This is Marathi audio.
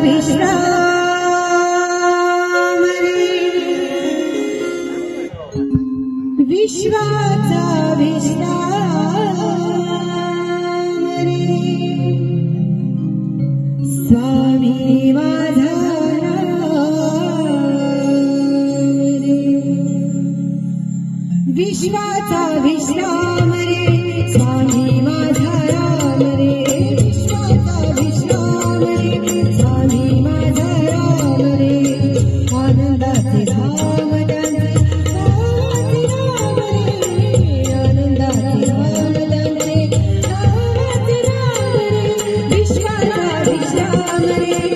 विश्राम रे, विश्वाचा विश्राम रे, स्वामी माझा विश्वाचा विश्राम रे, स्वामी माझा राम रे, विश्वाचा विश्राम रे, स्वामी माझा राम रे, आनंदाचे धाम त्यांचे, आनंदाचे धाम त्यांचे, विश्वाचा विश्राम रे,